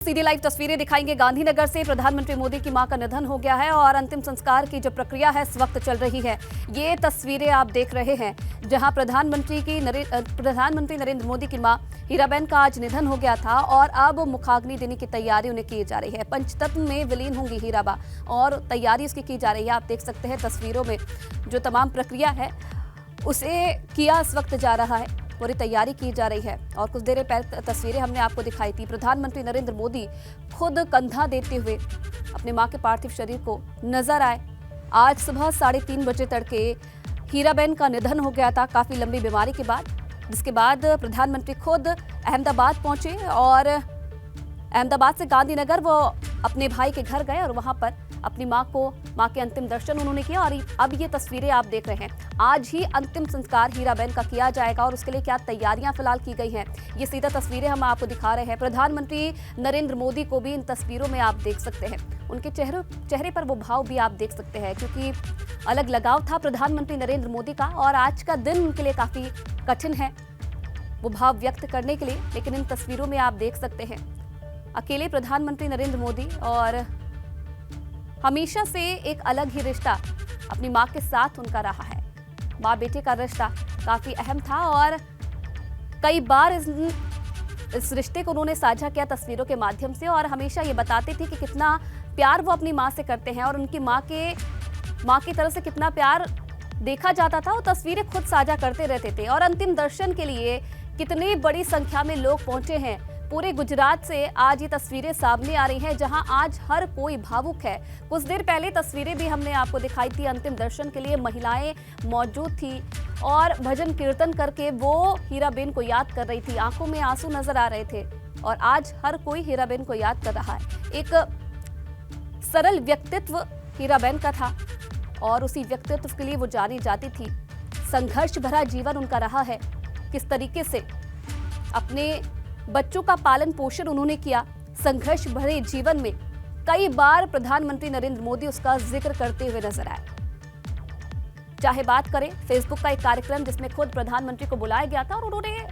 सीधी live तस्वीरें दिखाएंगे गांधीनगर से। प्रधानमंत्री मोदी की मां का निधन हो गया है और अंतिम संस्कार की जो प्रक्रिया है इस वक्त चल रही है। ये तस्वीरें आप देख रहे हैं जहां प्रधानमंत्री नरेंद्र मोदी की मां हीराबेन का आज निधन हो गया था और अब मुखाग्नि देने की तैयारी उन्हें की जा रही है। पंचतत्व में विलीन होंगी हीराबा और तैयारी उसकी की जा रही है। आप देख सकते हैं तस्वीरों में जो तमाम प्रक्रिया है उसे किया इस वक्त जा रहा है, पूरी तैयारी की जा रही है। और कुछ देर पहले तस्वीरें हमने आपको दिखाई थी, प्रधानमंत्री नरेंद्र मोदी खुद कंधा देते हुए अपने मां के पार्थिव शरीर को नजर आए। आज सुबह 3:30 बजे तड़के हीराबेन का निधन हो गया था काफी लंबी बीमारी के बाद, जिसके बाद प्रधानमंत्री खुद अहमदाबाद पहुंचे और अहमदाबाद से गांधीनगर वो अपने भाई के घर गए और वहां पर अपनी मां के अंतिम दर्शन उन्होंने किया। और अब ये तस्वीरें आप देख रहे हैं, आज ही अंतिम संस्कार हीराबेन का किया जाएगा और उसके लिए क्या तैयारियां फिलहाल की गई हैं, ये सीधा तस्वीरें हम आपको दिखा रहे हैं। प्रधानमंत्री नरेंद्र मोदी को भी इन तस्वीरों में आप देख सकते हैं, उनके चेहरे पर वो भाव भी आप देख सकते हैं, क्योंकि अलग लगाव था प्रधानमंत्री नरेंद्र मोदी का और आज का दिन उनके लिए काफी कठिन है वो भाव व्यक्त करने के लिए। लेकिन इन तस्वीरों में आप देख सकते हैं अकेले प्रधानमंत्री नरेंद्र मोदी, और हमेशा से एक अलग ही रिश्ता अपनी मां के साथ उनका रहा है। मां बेटे का रिश्ता काफी अहम था और कई बार इस रिश्ते को उन्होंने साझा किया तस्वीरों के माध्यम से और हमेशा ये बताते थे कि कितना प्यार वो अपनी मां से करते हैं और उनकी मां की तरफ से कितना प्यार देखा जाता था। वो तस्वीरें खुद साझा करते रहते थे और अंतिम दर्शन के लिए कितनी बड़ी संख्या में लोग पहुंचे हैं। पूरे गुजरात से आज ये तस्वीरें सामने आ रही हैं जहां आज हर कोई भावुक है। कुछ देर पहले तस्वीरें भी हमने आपको दिखाई थी, अंतिम दर्शन के लिए महिलाएं मौजूद थी और भजन कीर्तन करके वो हीराबेन को याद कर रही थी, आंखों में आंसू नजर आ रहे थे। और आज हर कोई हीराबेन को याद कर रहा है। एक सरल व्यक्तित्व हीराबेन का था और उसी व्यक्तित्व के लिए वो जानी जाती थी। संघर्ष भरा जीवन उनका रहा है, किस तरीके से अपने बच्चों का पालन पोषण उन्होंने किया। संघर्ष भरे जीवन में कई बार प्रधानमंत्री नरेंद्र मोदी उसका जिक्र करते हुए नजर आए। चाहे बात करें फेसबुक का एक कार्यक्रम जिसमें खुद प्रधानमंत्री को बुलाया गया था और उन्होंने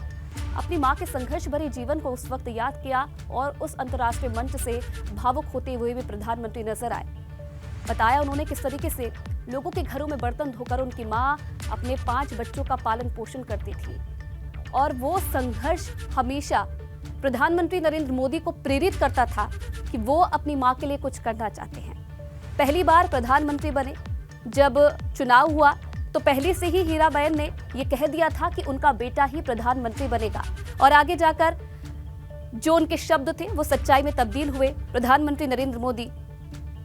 अपनी मां के संघर्ष भरे जीवन को उस वक्त याद किया और उस अंतर्राष्ट्रीय मंच से भावुक होते हुए भी प्रधानमंत्री नजर आए। बताया उन्होंने किस तरीके से लोगों के घरों में बर्तन धोकर उनकी मां अपने 5 बच्चों का पालन पोषण करती थी और वो संघर्ष हमेशा प्रधानमंत्री नरेंद्र मोदी को प्रेरित करता था कि वो अपनी मां के लिए कुछ करना चाहते हैं। पहली बार प्रधानमंत्री बने, जब चुनाव हुआ तो पहले से ही हीराबेन ने ये कह दिया था कि उनका बेटा ही प्रधानमंत्री बनेगा और आगे जाकर जो उनके शब्द थे वो सच्चाई में तब्दील हुए। प्रधानमंत्री नरेंद्र मोदी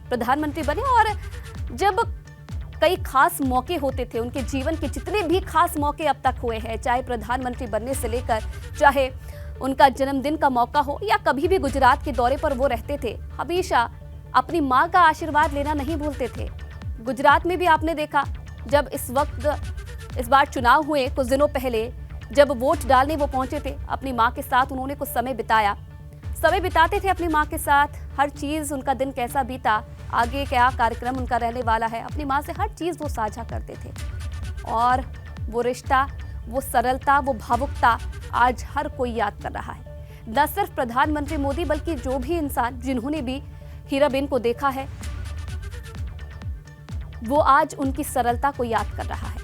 प्रधानमंत्री बने और जब कई खास मौके होते थे, उनके जीवन के जितने भी खास मौके अब तक हुए हैं, चाहे प्रधानमंत्री बनने से लेकर चाहे उनका जन्मदिन का मौका हो या कभी भी गुजरात के दौरे पर वो रहते थे, हमेशा अपनी मां का आशीर्वाद लेना नहीं भूलते थे। गुजरात में भी आपने देखा जब इस बार चुनाव हुए कुछ दिनों पहले, जब वोट डालने वो पहुंचे थे, अपनी मां के साथ उन्होंने कुछ समय बिताते थे अपनी मां के साथ। हर चीज उनका दिन कैसा बीता, आगे क्या कार्यक्रम उनका रहने वाला है, अपनी मां से हर चीज वो साझा करते थे और वो रिश्ता, वो सरलता, वो भावुकता आज हर कोई याद कर रहा है। न सिर्फ प्रधानमंत्री मोदी बल्कि जो भी इंसान जिन्होंने भी हीराबेन को देखा है वो आज उनकी सरलता को याद कर रहा है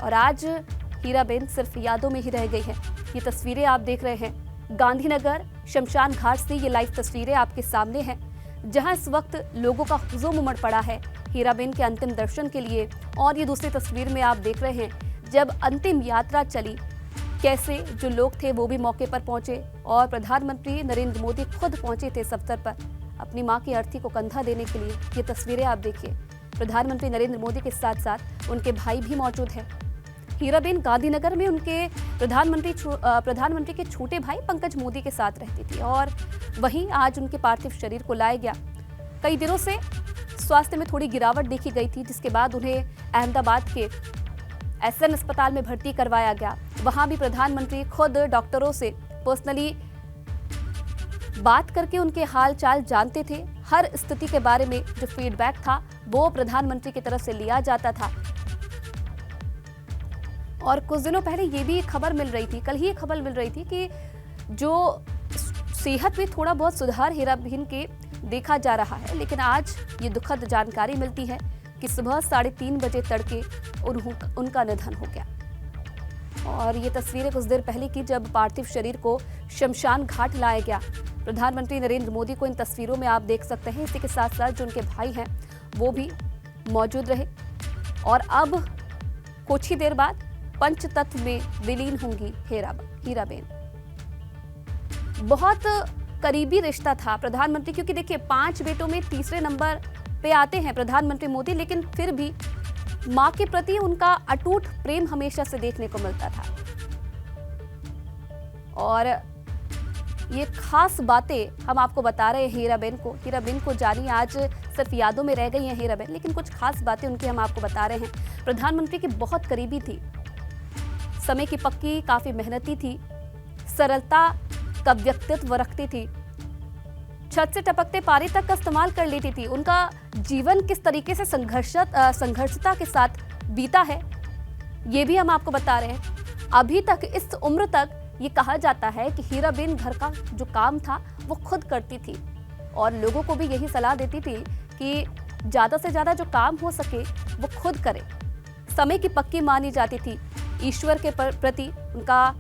और आज हीराबेन सिर्फ यादों में ही रह गई है। ये तस्वीरें आप देख रहे हैं गांधीनगर शमशान घाट से, ये लाइव तस्वीरें आपके सामने हैं जहां इस वक्त लोगों का हुजूम उमड़ पड़ा है हीराबेन के अंतिम दर्शन के लिए। और ये दूसरी तस्वीर में आप देख रहे हैं जब अंतिम यात्रा चली, कैसे जो लोग थे वो भी मौके पर पहुंचे और प्रधानमंत्री नरेंद्र मोदी खुद पहुंचे थे इस अवसर पर अपनी मां की अर्थी को कंधा देने के लिए। ये तस्वीरें आप देखिए, प्रधानमंत्री नरेंद्र मोदी के साथ साथ उनके भाई भी मौजूद हैं। हीराबेन गांधीनगर में उनके प्रधानमंत्री के छोटे भाई पंकज मोदी के साथ रहती थी और वहीं आज उनके पार्थिव शरीर को लाया गया। कई दिनों से स्वास्थ्य में थोड़ी गिरावट देखी गई थी, जिसके बाद उन्हें अहमदाबाद के एसएन अस्पताल में भर्ती करवाया गया। वहां भी प्रधानमंत्री खुद डॉक्टरों से पर्सनली बात करके उनके हाल चाल जानते थे। हर स्थिति के बारे में जो फीडबैक था वो प्रधानमंत्री की तरफ से लिया जाता था। और कुछ दिनों पहले ये भी खबर मिल रही थी, कल ही खबर मिल रही थी कि जो सेहत में थोड़ा बहुत सुधार हीराबेन के देखा जा रहा है, लेकिन आज ये दुखद जानकारी मिलती है कि सुबह 3:30 बजे तड़के उनका निधन हो गया। और ये तस्वीरें कुछ देर पहले की, जब पार्थिव शरीर को शमशान घाट लाया गया। प्रधानमंत्री नरेंद्र मोदी को इन तस्वीरों में आप देख सकते हैं। इसी के साथ साथ जो उनके भाई हैं वो भी मौजूद रहे। और अब कुछ ही देर बाद पंचतत्व में विलीन होंगी हीराबेन। बहुत करीबी रिश्ता था प्रधानमंत्री, क्योंकि देखिए 5 बेटों में तीसरे नंबर पे आते हैं प्रधानमंत्री मोदी, लेकिन फिर भी मां के प्रति उनका अटूट प्रेम हमेशा से देखने को मिलता था। और ये खास बातें हम आपको बता रहे हैं हीराबेन को जानिए। आज सिर्फ यादों में रह गई हैं हीराबेन, लेकिन कुछ खास बातें उनकी हम आपको बता रहे हैं। प्रधानमंत्री की बहुत करीबी थी, समय की पक्की, काफी मेहनती थी, सरलता का व्यक्तित्व रखती थी, छत से टपकते पानी तक का इस्तेमाल कर लेती थी। उनका जीवन किस तरीके से संघर्षता के साथ बीता है ये भी हम आपको बता रहे हैं। अभी तक, इस उम्र तक ये कहा जाता है कि हीराबेन घर का जो काम था वो खुद करती थी और लोगों को भी यही सलाह देती थी कि ज्यादा से ज्यादा जो काम हो सके वो खुद करे। समय की पक्की मानी जाती थी, ईश्वर के प्रति उनका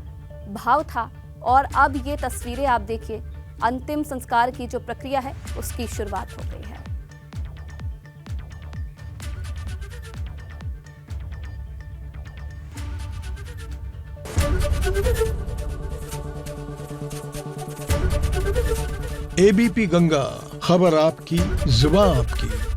भाव था। और अब ये तस्वीरें आप देखिए, अंतिम संस्कार की जो प्रक्रिया है उसकी शुरुआत हो गई है। एबीपी गंगा, खबर आपकी, जुबान आपकी।